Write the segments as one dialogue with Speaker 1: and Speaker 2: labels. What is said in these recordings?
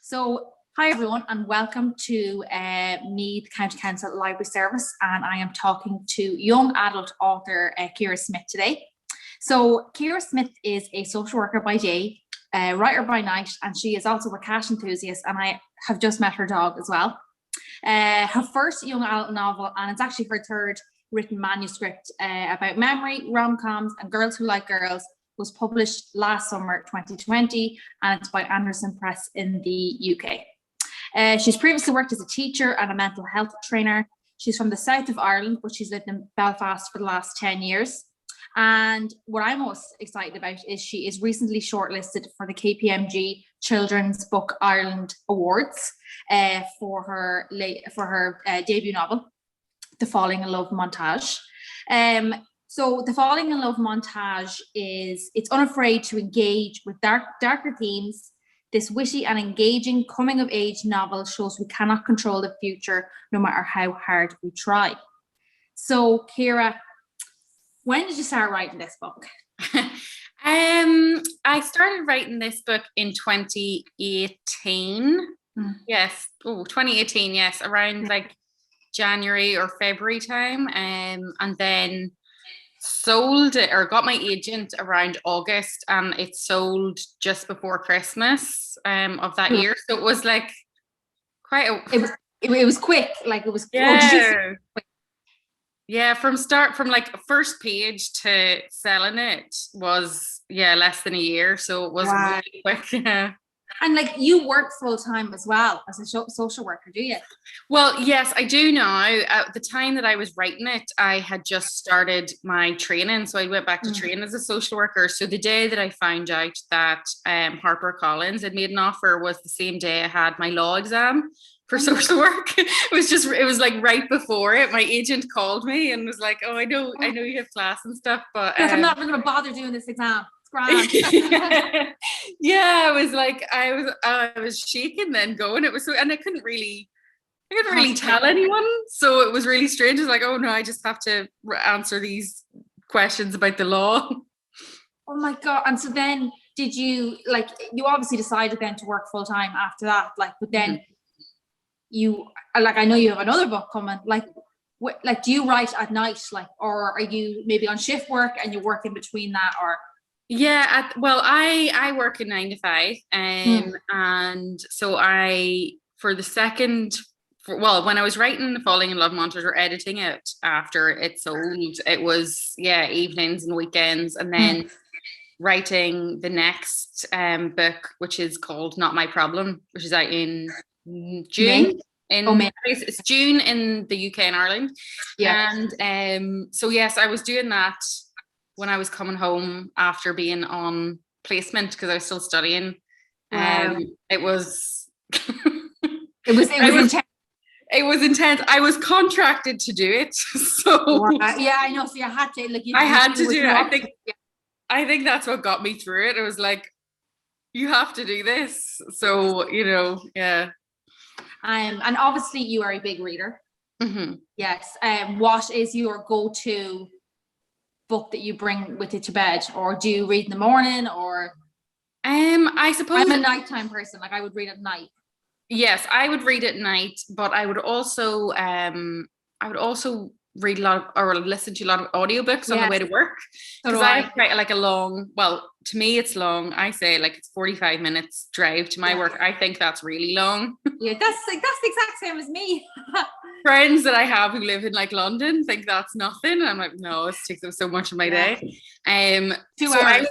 Speaker 1: So, hi everyone, and welcome to Meath County Council Library Service. And I am talking to young adult author Ciara Smyth today. So, Ciara Smyth is a social worker by day, a writer by night, and she is also a cat enthusiast. And I have just met her dog as well. Her first young adult novel, and it's actually her third written manuscript about memory, rom-coms, and girls who like girls, was published last summer 2020, and it's by Andersen Press in the UK. She's previously worked as a teacher and a mental health trainer. She's from the south of Ireland, but she's lived in Belfast for the last 10 years. And what I'm most excited about is she is recently shortlisted for the KPMG Children's Book Ireland Awards for her debut novel, The Falling in Love Montage. So The Falling in Love Montage it's unafraid to engage with darker themes. This witty and engaging coming of age novel shows we cannot control the future no matter how hard we try. So Ciara, when did you start writing this book?
Speaker 2: I started writing this book in 2018. Yes. 2018, yes, around like January or February time. And then sold it or got my agent around August, and it sold just before Christmas of that year. So it was like quite a
Speaker 1: it was quick, like it was
Speaker 2: from like first page to selling it was less than a year, so it was really quick.
Speaker 1: And like you work full time as well as a social worker, do you?
Speaker 2: Well, yes, I do now. At the time that I was writing it, I had just started my training. So I went back to train as a social worker. So the day that I found out that HarperCollins had made an offer was the same day I had my law exam for social work. It was like right before it. My agent called me and was like, "Oh, I know you have class and stuff, but
Speaker 1: I'm not going to bother doing this exam."
Speaker 2: Yeah, I was like, I was shaking then going. It was so, and I couldn't really tell anyone, so it was really strange. It's like, oh no, I just have to answer these questions about the law.
Speaker 1: Oh my god! And so then, did you you obviously decided then to work full time after that, but then you I know you have another book coming. Do you write at night, or are you maybe on shift work and you work in between that, or?
Speaker 2: Yeah, I work in 9 to 5, and so when I was writing The Falling in Love Montage or editing it after it sold, it was evenings and weekends, and then writing the next book, which is called Not My Problem, which is out in June. It's June in the UK and Ireland. And so yes, I was doing that when I was coming home after being on placement because I was still studying. It was intense. It was intense. I was contracted to do it. So
Speaker 1: I know. So you had to
Speaker 2: I had to do it. I think that's what got me through it. It was like, you have to do this. So, yeah.
Speaker 1: And obviously you are a big reader. Yes. What is your go-to book that you bring with you to bed, or do you read in the morning, or?
Speaker 2: I suppose
Speaker 1: I'm a nighttime person. I would read at night.
Speaker 2: Yes, I would read at night, but I would also read a lot or listen to a lot of audiobooks on the way to work, because I have quite a long, well, to me it's long. I say it's 45 minutes drive to my work. I think that's really long.
Speaker 1: Yeah, that's the exact same as me.
Speaker 2: Friends that I have who live in London think that's nothing, and I'm like, no, it takes up so much of my day.
Speaker 1: 2 hours.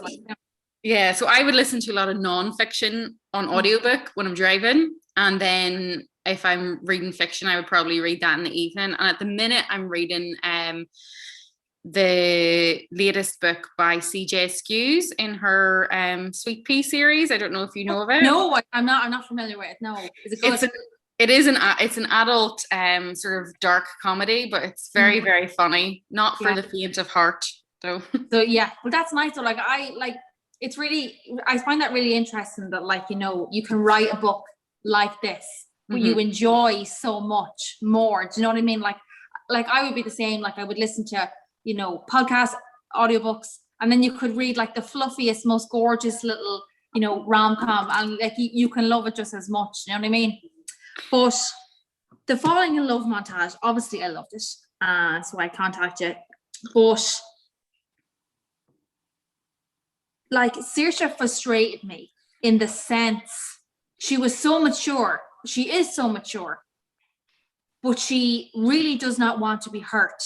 Speaker 2: So I would listen to a lot of non-fiction on audiobook when I'm driving, and then if I'm reading fiction, I would probably read that in the evening. And at the minute, I'm reading the latest book by CJ Skews in her Sweet Pea series. I don't know if you know of it.
Speaker 1: No, I'm not familiar with it. No, is it good?
Speaker 2: It's an adult sort of dark comedy, but it's very, very funny. Not for the faint of heart, though. So
Speaker 1: yeah, well, that's nice. So it's really, I find that really interesting that you can write a book like this, but you enjoy so much more. Do you know what I mean? I would be the same. I would listen to podcasts, audiobooks, and then you could read the fluffiest, most gorgeous little rom-com, and like you can love it just as much, you know what I mean? But the Falling in Love montage, obviously I loved it, so I contacted you. But like Saoirse frustrated me in the sense she was so mature. She is so mature, but she really does not want to be hurt.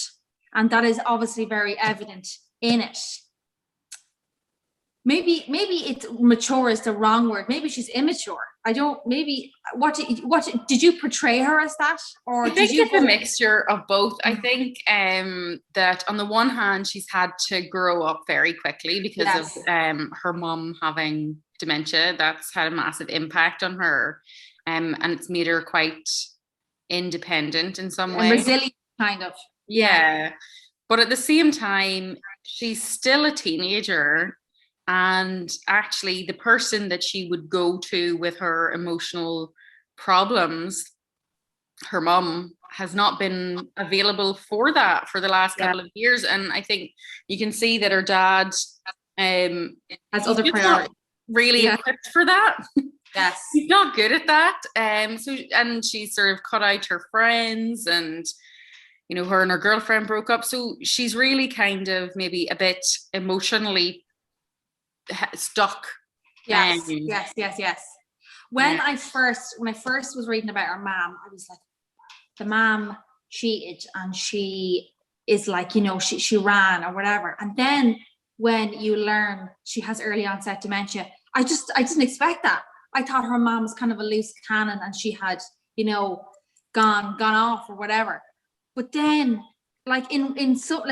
Speaker 1: And that is obviously very evident in it. Maybe it's mature is the wrong word. Maybe she's immature. I don't, maybe, what did you portray her as that? Or
Speaker 2: I think
Speaker 1: did you
Speaker 2: it's a mixture of both. I think that on the one hand, she's had to grow up very quickly because of her mum having dementia. That's had a massive impact on her. And it's made her quite independent in some way.
Speaker 1: Resilient, kind of.
Speaker 2: Yeah. But at the same time, she's still a teenager. And actually, the person that she would go to with her emotional problems, her mum, has not been available for that for the last couple of years. And I think you can see that her dad
Speaker 1: has other priorities.
Speaker 2: Really equipped for that.
Speaker 1: Yes.
Speaker 2: He's not good at that. And she sort of cut out her friends, and her and her girlfriend broke up. So she's really kind of maybe a bit emotionally stuck.
Speaker 1: Yes. When I first was reading about her mom, I was like, the mom cheated and she is like, she ran or whatever. And then when you learn she has early onset dementia, I didn't expect that. I thought her mom was kind of a loose cannon and she had, gone off or whatever. But then like in so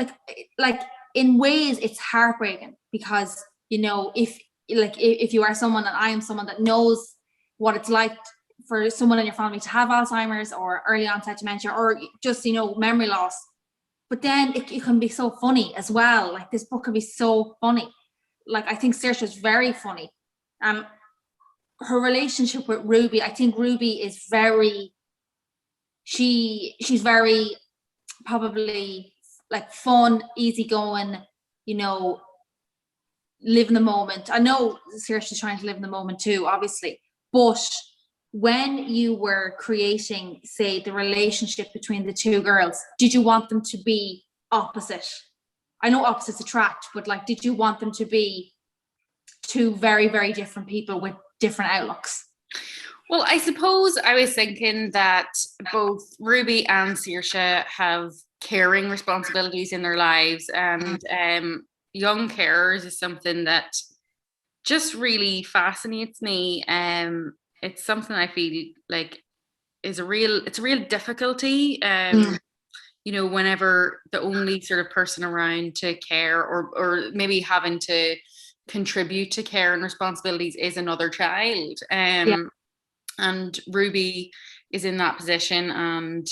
Speaker 1: like in ways it's heartbreaking, because if you are someone, and I am someone that knows what it's like for someone in your family to have Alzheimer's or early onset dementia or just, memory loss. But then it can be so funny as well. Like this book can be so funny. Like I think Saoirse is very funny. Her relationship with Ruby, I think Ruby is she's very probably like fun, easygoing, live in the moment. I know Saoirse is trying to live in the moment too, obviously. But when you were creating, say, the relationship between the two girls, did you want them to be opposite? I know opposites attract, but like, did you want them to be two very, very different people with different outlooks?
Speaker 2: Well, I suppose I was thinking that both Ruby and Saoirse have caring responsibilities in their lives, and young carers is something that just really fascinates me. It's something I feel like it's a real difficulty. Whenever the only sort of person around to care or maybe having to contribute to care and responsibilities is another child. And Ruby is in that position, and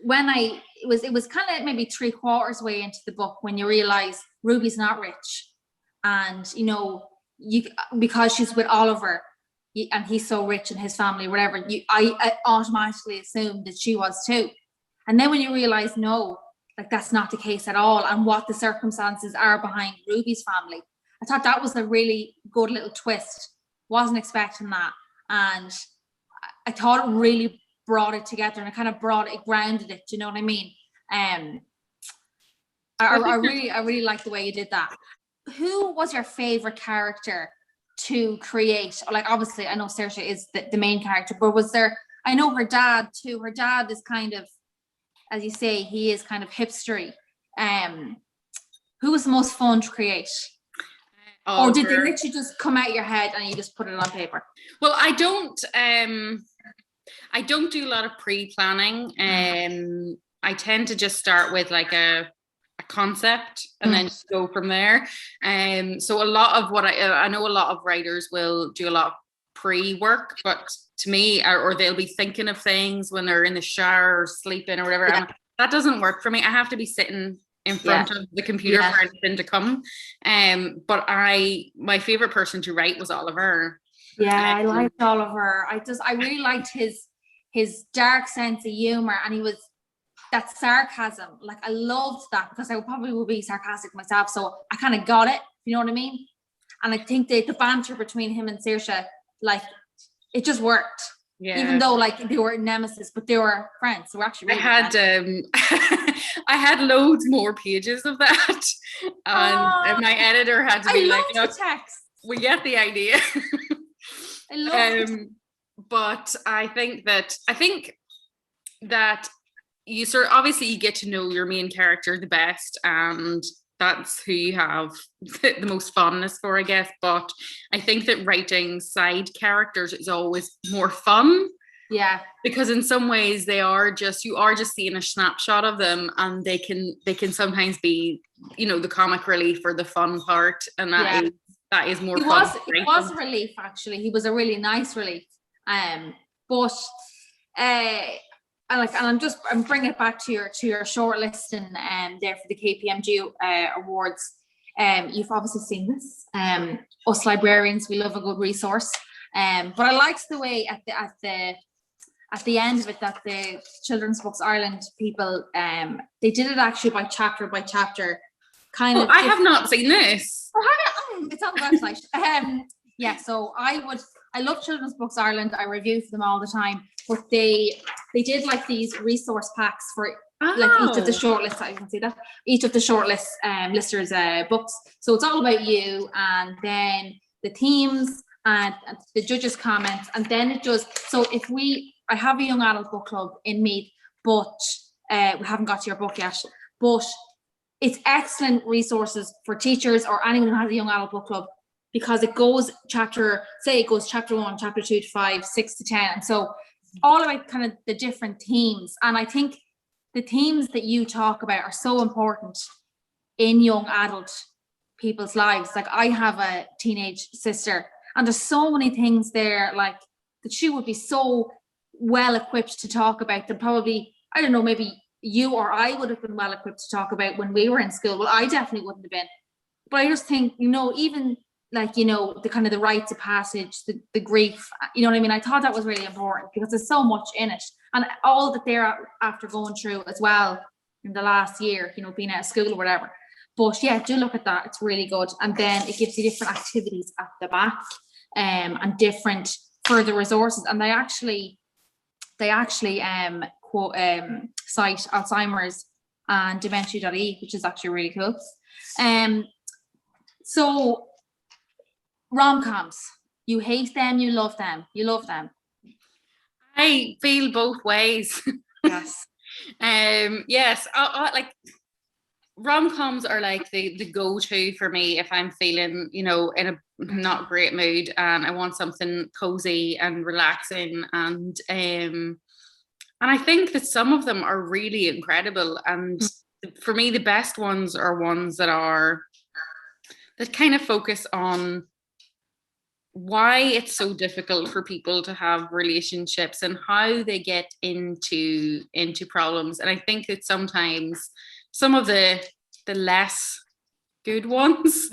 Speaker 1: when it was kind of maybe 3/4 way into the book when you realize Ruby's not rich, and because she's with Oliver and he's so rich and his family, whatever, I automatically assumed that she was too. And then when you realize no, like that's not the case at all, and what the circumstances are behind Ruby's family, I thought that was a really good little twist. Wasn't expecting that, and I thought it really brought it together, and it kind of grounded it. Do you know what I mean? I really like the way you did that. Who was your favorite character to create? Like, obviously, I know Saoirse is the main character, but was there? I know her dad too. Her dad is kind of, as you say, he is kind of hipstery. Who was the most fun to create? Or did they literally just come out your head and you just put it on paper?
Speaker 2: Well, I don't do a lot of pre-planning. I tend to just start with like a concept and then just go from there. So a lot of what I know a lot of writers will do a lot of pre-work, but to me, or they'll be thinking of things when they're in the shower or sleeping or whatever. Yeah. That doesn't work for me. I have to be sitting in front of the computer for anything to come. But my favorite person to write was Oliver.
Speaker 1: Yeah, I liked Oliver. I really liked his dark sense of humor, and he was that sarcasm. Like I loved that, because I probably would be sarcastic myself, so I kind of got it. You know what I mean? And I think the banter between him and Saoirse, like, it just worked.
Speaker 2: Yeah.
Speaker 1: Even though like they were nemesis, but they were friends. So we're actually really
Speaker 2: I had loads more pages of that, and my editor had to be like,
Speaker 1: "Look, the text.
Speaker 2: We get the idea."
Speaker 1: I love it.
Speaker 2: But I think that you obviously you get to know your main character the best, and that's who you have the most fondness for, I guess. But I think that writing side characters is always more fun.
Speaker 1: Yeah.
Speaker 2: Because in some ways you are just seeing a snapshot of them, and they can sometimes be, the comic relief or the fun part, and that is more fun.
Speaker 1: It was a relief, actually. He was a really nice relief. But I'm bringing it back to your shortlisting there for the KPMG awards. You've obviously seen this. Us librarians, we love a good resource. But I liked the way at the end of it that the Children's Books Ireland people they did it actually by chapter, kind of.
Speaker 2: I have not seen this.
Speaker 1: It's on the website. Yeah, so I love Children's Books Ireland. I review for them all the time, but they did like these resource packs for like each of the shortlists. I can see that each of the shortlist listers books. So it's all about you, and then the themes and the judges' comments, and then it does. So I have a young adult book club in Meath, but we haven't got to your book yet. But it's excellent resources for teachers or anyone who has a young adult book club, because it goes chapter 1, chapter 2 to 5, 6 to 10. And so all about kind of the different themes. And I think the themes that you talk about are so important in young adult people's lives. Like, I have a teenage sister, and there's so many things there, like, that she would be so well equipped to talk about that probably, I don't know, maybe you or I would have been well equipped to talk about when we were in school. Well, I definitely wouldn't have been. But I just think, even like, the kind of the rites of passage, the grief, you know what I mean? I thought that was really important, because there's so much in it, and all that they're after going through as well in the last year, being out of school or whatever. But yeah, do look at that. It's really good. And then it gives you different activities at the back, and different further resources. And they actually quote cite Alzheimer's and dementia.e, which is actually really cool. So rom-coms, you hate them, you love them.
Speaker 2: I feel both ways.
Speaker 1: Yes.
Speaker 2: Yes, I like rom-coms are like the go-to for me if I'm feeling, in a not great mood, and I want something cozy and relaxing, and I think that some of them are really incredible, and for me the best ones are ones that kind of focus on why it's so difficult for people to have relationships and how they get into problems. And I think that sometimes some of the less good ones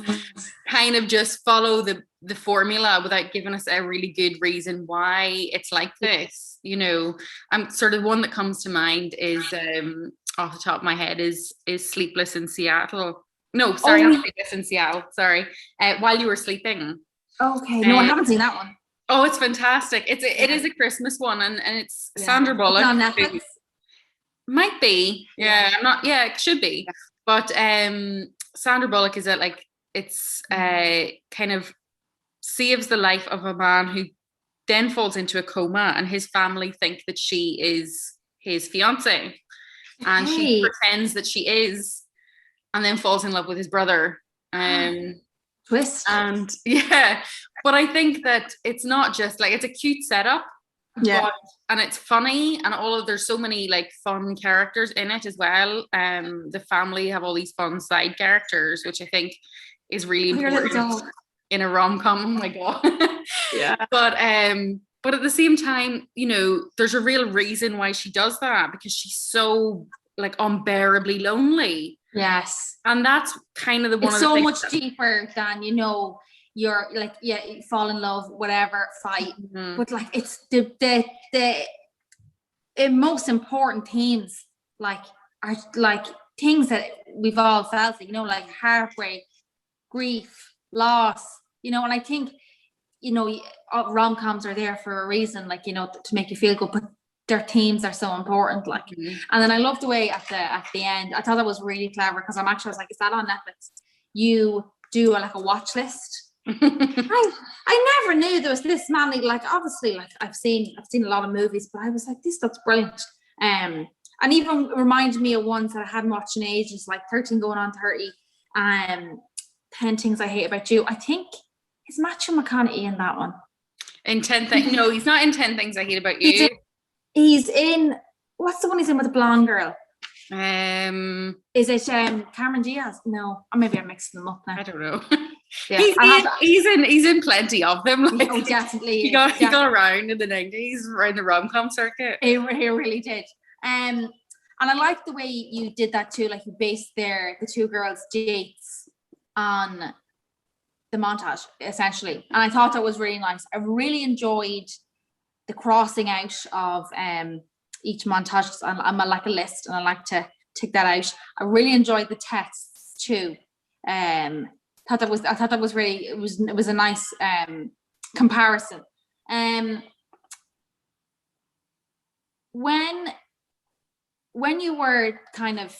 Speaker 2: kind of just follow the formula without giving us a really good reason why it's like this. I'm sort of one that comes to mind is off the top of my head is Sleepless in Seattle. No, sorry, not Sleepless in Seattle. Sorry, While You Were Sleeping.
Speaker 1: Okay, no, I haven't seen that one.
Speaker 2: Oh, it's fantastic. It is a Christmas one, and it's Sandra Bullock.
Speaker 1: It's on Netflix.
Speaker 2: Might be. Yeah, I'm not. Yeah, it should be. But Sandra Bullock is it's kind of saves the life of a man who then falls into a coma, and his family think that she is his fiance, and she pretends that she is, and then falls in love with his brother.
Speaker 1: Twist.
Speaker 2: And yeah, but I think that it's not just like, it's a cute setup, and it's funny, and there's so many like fun characters in it as well. The family have all these fun side characters, which I think is really important in a rom-com. Oh my god. Yeah. But at the same time, there's a real reason why she does that, because she's so like unbearably lonely.
Speaker 1: Yes.
Speaker 2: And that's kind of the one.
Speaker 1: It's so much deeper than, you're like, you fall in love, whatever, fight. Mm-hmm. But like, it's the most important themes, like, are like things that we've all felt, like heartbreak, grief, loss, and I think, rom-coms are there for a reason, like, to make you feel good, but their themes are so important, like. And then I love the way at the end, I thought that was really clever, because I was like, is that on Netflix? You do like a watch list. I never knew there was this many, like, obviously, like, I've seen a lot of movies, but I was like, this looks brilliant. And even reminded me of ones that I hadn't watched in ages, like 13 going on 30, 10 Things I Hate About You. I think, is Matthew McConaughey in that one?
Speaker 2: In 10 Things? No, he's not in 10 Things I Hate About You.
Speaker 1: He's in, what's the one he's in with the blonde girl? Is it Cameron Diaz? No, or maybe I'm mixing them up now.
Speaker 2: I don't know.
Speaker 1: Yeah,
Speaker 2: he's in plenty of them. Like,
Speaker 1: oh, definitely.
Speaker 2: He got around in the 90s, around the rom-com circuit.
Speaker 1: He really did. And I like the way you did that too. Like, you based the two girls' dates on the montage, essentially. And I thought that was really nice. I really enjoyed the crossing out of each montage. I'm like a list, and I like to tick that out. I really enjoyed the tests too. I thought that was really, it was a nice comparison. When you were kind of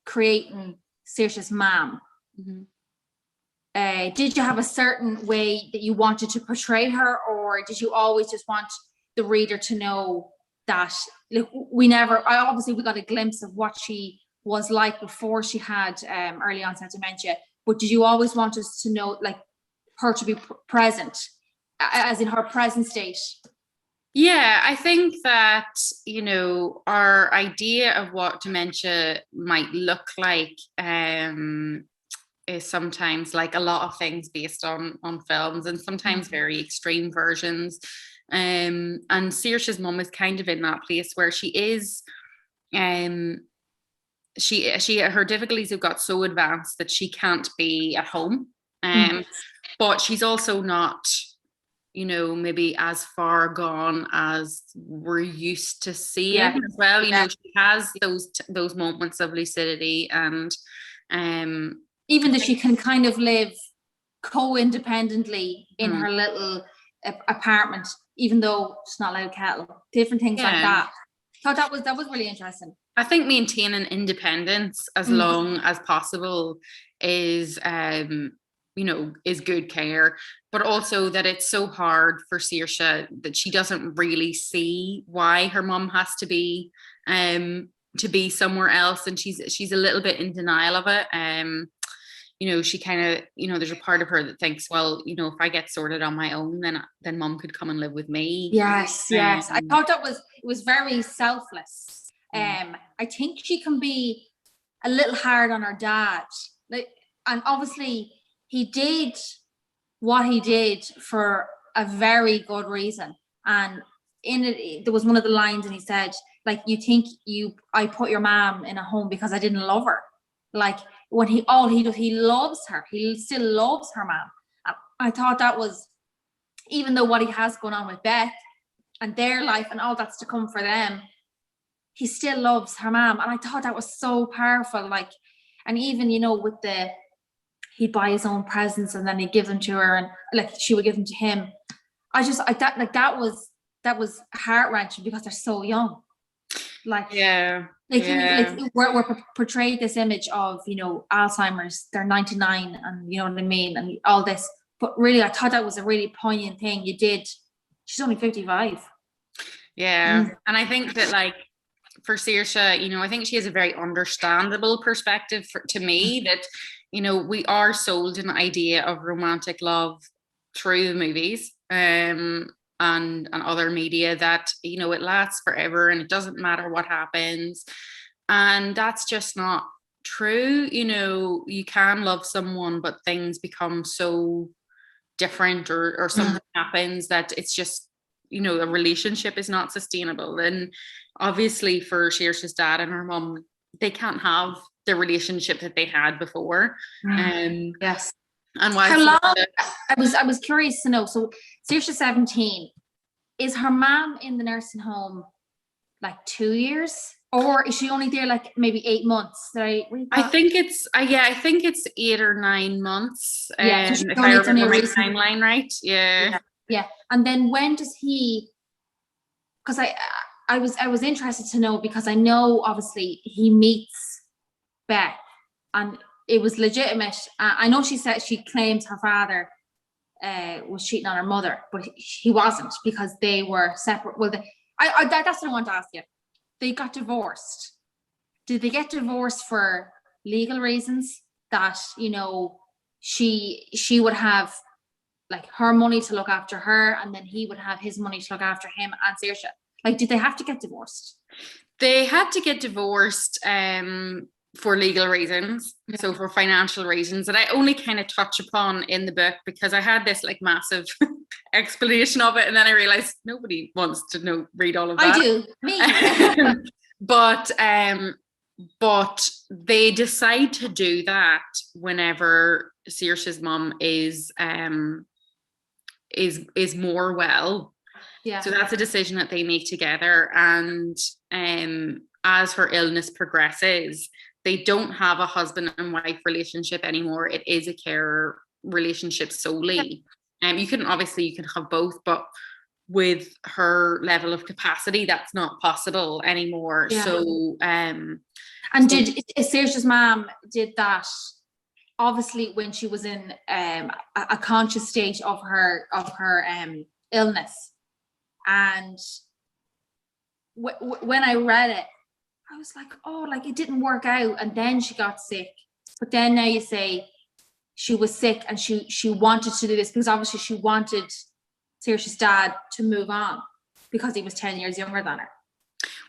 Speaker 1: creating Saoirse's mom, did you have a certain way that you wanted to portray her, or did you always just want the reader to know that, like, we got a glimpse of what she was like before she had early onset dementia, but did you always want us to know, like, her to be present, as in her present state?
Speaker 2: Yeah, I think that, our idea of what dementia might look like is sometimes, like a lot of things, based on films, and sometimes very extreme versions. And Saoirse's mum is kind of in that place where she is, her difficulties have got so advanced that she can't be at home. But she's also not, maybe as far gone as we're used to seeing as well. She has those moments of lucidity, and
Speaker 1: even though she can kind of live co-independently in her little apartment, even though she's not allowed kettle, different things like that. I thought that was really interesting.
Speaker 2: I think maintaining independence as long as possible is is good care, but also that it's so hard for Saoirse that she doesn't really see why her mum has to be somewhere else, and she's a little bit in denial of it. She kind of, there's a part of her that thinks, well, if I get sorted on my own, then mum could come and live with me.
Speaker 1: Yes. I thought it was very selfless. I think she can be a little hard on her dad, like, and obviously he did what he did for a very good reason. And in it, there was one of the lines, and he said, like, you think I put your mom in a home because I didn't love her. Like, when he loves her, he still loves her mom. I thought that was, even though what he has going on with Beth and their life and all that's to come for them, he still loves her mom. And I thought that was so powerful. Like, and even, with he'd buy his own presents and then he'd give them to her, and like she would give them to him. That was heart-wrenching, because they're so young. Like, we're portrayed this image of, Alzheimer's, they're 99, and you know what I mean, and all this. But really, I thought that was a really poignant thing you did. She's only 55.
Speaker 2: Yeah. And I think that, like, for Saoirse, I think she has a very understandable perspective to me, that, we are sold an idea of romantic love through the movies and other media, that, it lasts forever and it doesn't matter what happens. And that's just not true. You can love someone, but things become so different, or something happens that it's just, a relationship is not sustainable. And obviously for Saoirse's dad and her mum, they can't have the relationship that they had before.
Speaker 1: Yes.
Speaker 2: And why?
Speaker 1: How long? I was curious to know. So Saoirse's 17. Is her mom in the nursing home, like 2 years, or is she only there like maybe 8 months?
Speaker 2: I think it's 8 or 9 months.
Speaker 1: Yeah, so
Speaker 2: if I remember my timeline right.
Speaker 1: Yeah. And then when does he? Because I was interested to know, because I know obviously he meets Beth, and it was legitimate. I know she claims her father was cheating on her mother, but he wasn't, because they were separate. Well, that's what I want to ask you. They got divorced. Did they get divorced for legal reasons, that, you know, she would have like her money to look after her, and then he would have his money to look after him and Saoirse? Like, did they have to get divorced?
Speaker 2: They had to get divorced for legal reasons, so for financial reasons, that I only kind of touch upon in the book, because I had this like massive explanation of it, and then I realized nobody wants to read all of that.
Speaker 1: I do, me.
Speaker 2: But they decide to do that whenever Saoirse's mum is more well.
Speaker 1: Yeah.
Speaker 2: So that's a decision that they make together, and as her illness progresses, they don't have a husband and wife relationship anymore. It is a care relationship solely. You can have both, but with her level of capacity, that's not possible anymore.
Speaker 1: Yeah.
Speaker 2: So
Speaker 1: did Saoirse's mom did that obviously when she was in a conscious state of her illness, and when I read it, I was like, oh, like it didn't work out, and then she got sick. But then now you say she was sick and she wanted to do this because obviously she wanted Saoirse's dad to move on because he was 10 years younger than her.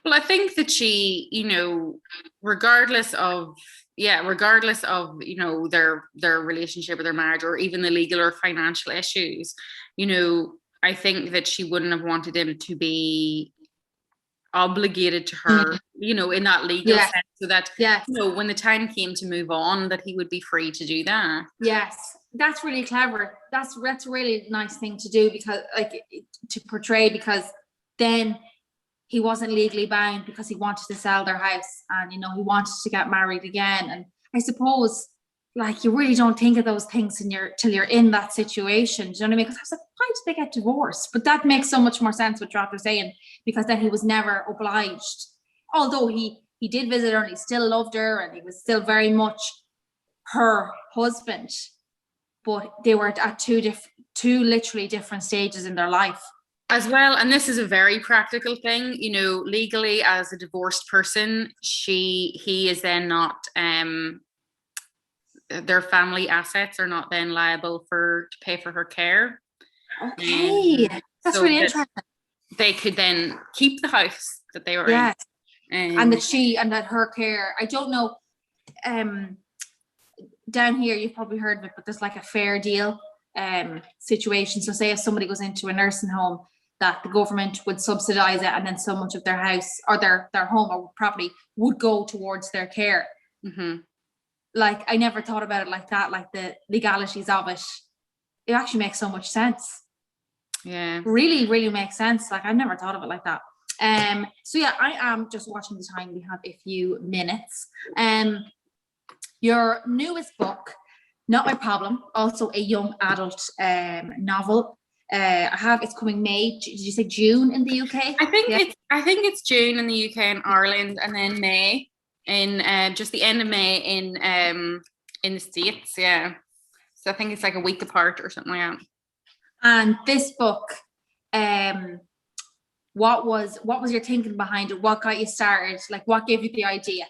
Speaker 2: Well, I think that she, you know, regardless of, you know, their relationship or their marriage, or even the legal or financial issues, you know, I think that she wouldn't have wanted him to be obligated to her, you know, in that legal sense, so that, you know, when the time came to move on, that he would be free to do that.
Speaker 1: Yes, that's really clever. That's a really nice thing to do, because like to portray, because then he wasn't legally bound because he wanted to sell their house, and, you know, he wanted to get married again. And I suppose, like, you really don't think of those things till you're in that situation. Do you know what I mean? Because I was like, why did they get divorced? But that makes so much more sense what you're after saying, because then he was never obliged. Although he did visit her and he still loved her and he was still very much her husband, but they were at two literally different stages in their life.
Speaker 2: As well, and this is a very practical thing, you know, legally as a divorced person, he is then not, their family assets are not then liable to pay for her care.
Speaker 1: Okay, that's really interesting.
Speaker 2: They could then keep the house that they were
Speaker 1: in. And that her care, I don't know, down here you've probably heard of it, but there's like a fair deal situation. So say if somebody goes into a nursing home, that the government would subsidize it, and then so much of their house or their home or property would go towards their care.
Speaker 2: Mm-hmm.
Speaker 1: Like, I never thought about it like that, like the legalities of it. It actually makes so much sense.
Speaker 2: Yeah.
Speaker 1: Really, really makes sense. Like, I never thought of it like that. So yeah, I am just watching the time. We have a few minutes. Your newest book, Not My Problem, also a young adult novel. It's coming May. Did you say June in the UK?
Speaker 2: I think it's June in the UK and Ireland, and then May in just the end of May in the States. Yeah, so I think it's like a week apart or something like that.
Speaker 1: And this book, what was your thinking behind it? What got you started? Like, what gave you the idea?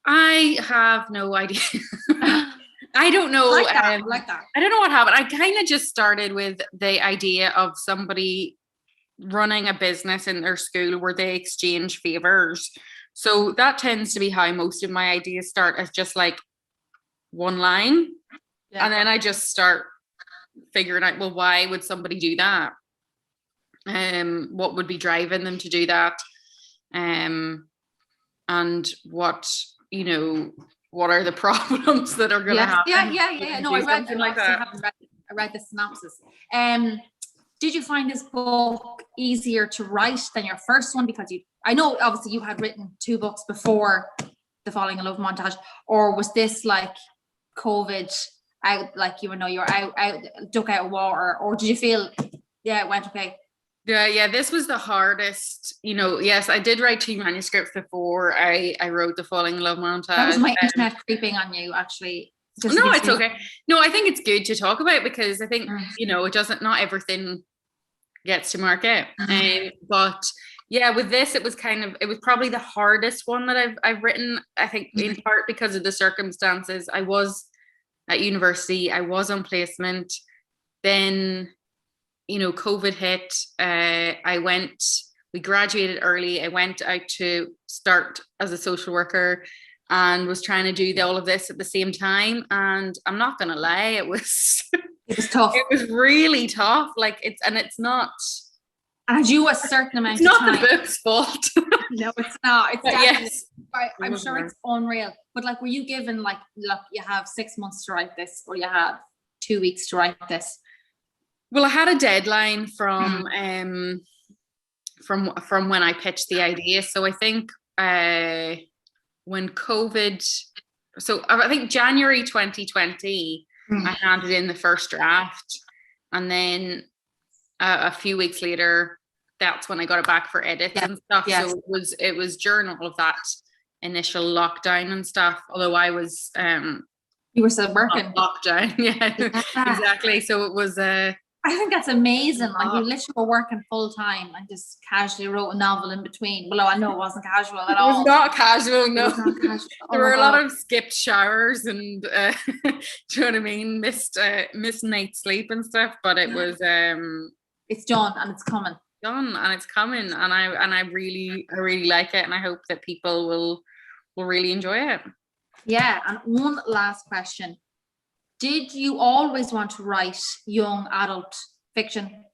Speaker 2: I have no idea. I don't know.
Speaker 1: Like that.
Speaker 2: I don't know what happened. I kind of just started with the idea of somebody running a business in their school where they exchange favors. So that tends to be how most of my ideas start, as just like one line. Yeah. And then I just start figuring out, well, why would somebody do that? What would be driving them to do that? And what, you know, what are the problems that are going to happen?
Speaker 1: Yeah. No, I read them like that. I read the synopsis. Did you find this book easier to write than your first one because you I know obviously you had written 2 books before the Falling in Love montage, or was this like COVID out, like you know you're out duck out of water, or did you feel it went okay?
Speaker 2: Yeah, this was the hardest, you know. Yes, I did write 2 manuscripts before I wrote the Falling in Love montage.
Speaker 1: That was my internet creeping on you, actually.
Speaker 2: No, it's okay. No, I think it's good to talk about, because I think, you know, not everything gets to market. But yeah, with this, it was probably the hardest one that I've written. I think in part because of the circumstances. I was at university, I was on placement, then, you know, COVID hit. We graduated early. I went out to start as a social worker and was trying to do all of this at the same time. And I'm not going to lie, it was
Speaker 1: tough.
Speaker 2: It was really tough. Like it's not.
Speaker 1: And you a certain amount
Speaker 2: of time.
Speaker 1: It's
Speaker 2: not the book's fault.
Speaker 1: No, it's not. It's
Speaker 2: yes.
Speaker 1: I'm sure it's unreal. But like, were you given like, look, you have 6 months to write this, or you have 2 weeks to write this?
Speaker 2: Well, I had a deadline from when I pitched the idea. So I think when COVID, so I think January 2020, I handed in the first draft, and then a few weeks later, that's when I got it back for edits and stuff. Yes. So it was during all of that initial lockdown and stuff. Although I was
Speaker 1: you were still working
Speaker 2: lockdown, yeah, exactly. So it was
Speaker 1: I think that's amazing. Like, you literally were working full time and just casually wrote a novel in between. Well, I know it wasn't casual at all.
Speaker 2: It was not casual, no.
Speaker 1: It was not casual.
Speaker 2: There were a lot of skipped showers and do you know what I mean? Missed night's sleep and stuff. But it was
Speaker 1: it's done and it's coming.
Speaker 2: Done and it's coming, and I really like it, and I hope that people will really enjoy it.
Speaker 1: Yeah, and one last question. Did you always want to write young adult fiction,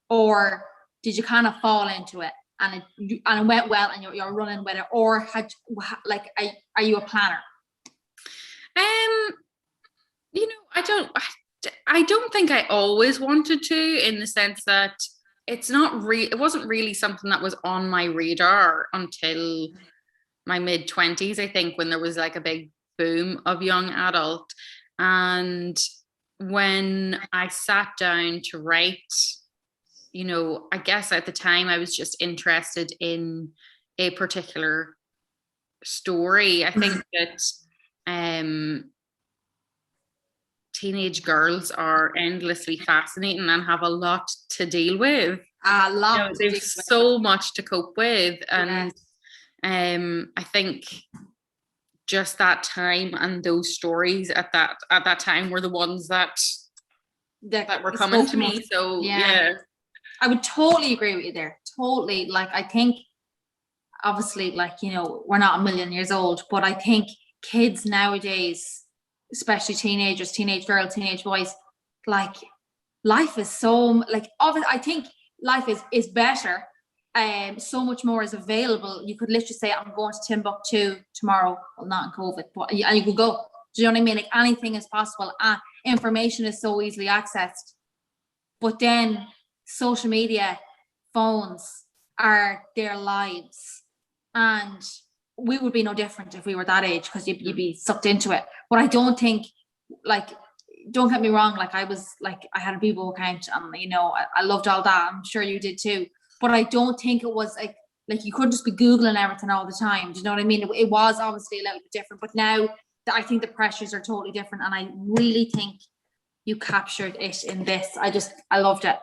Speaker 1: or did you kind of fall into it and it went well and you're running with it, or are you a planner?
Speaker 2: You know, I don't think I always wanted to, in the sense that it wasn't really something that was on my radar until my mid-20s, I think, when there was like a big boom of young adult. And when I sat down to write, you know, I guess at the time I was just interested in a particular story. I think that teenage girls are endlessly fascinating and have a lot to deal with. They've so much to cope with. And I think just that time and those stories at that time were the ones that were coming to me. So yeah,
Speaker 1: I would totally agree with you there. Totally. Like, I think obviously, like, you know, we're not a million years old, but I think kids nowadays, especially teenagers, teenage girls, teenage boys, like, life is so like, obviously I think life is better. So much more is available. You could literally say, I'm going to Timbuktu tomorrow. Well, not in COVID, but and you could go. Do you know what I mean? Like, anything is possible. Information is so easily accessed. But then social media, phones are their lives. And we would be no different if we were that age, because you'd be sucked into it. But I don't think, like, don't get me wrong, like, I was like, I had a Bebo account and, you know, I loved all that. I'm sure you did too. But I don't think it was like you couldn't just be Googling everything all the time. Do you know what I mean? It was obviously a little bit different, but now I think the pressures are totally different. And I really think you captured it in this. I loved it.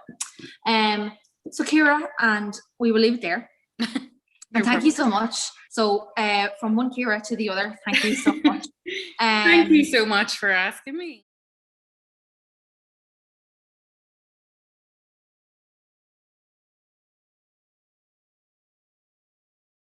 Speaker 1: So Ciara, and we will leave it there. And thank you so much. So from one Ciara to the other, thank you so much.
Speaker 2: Thank you so much for asking me.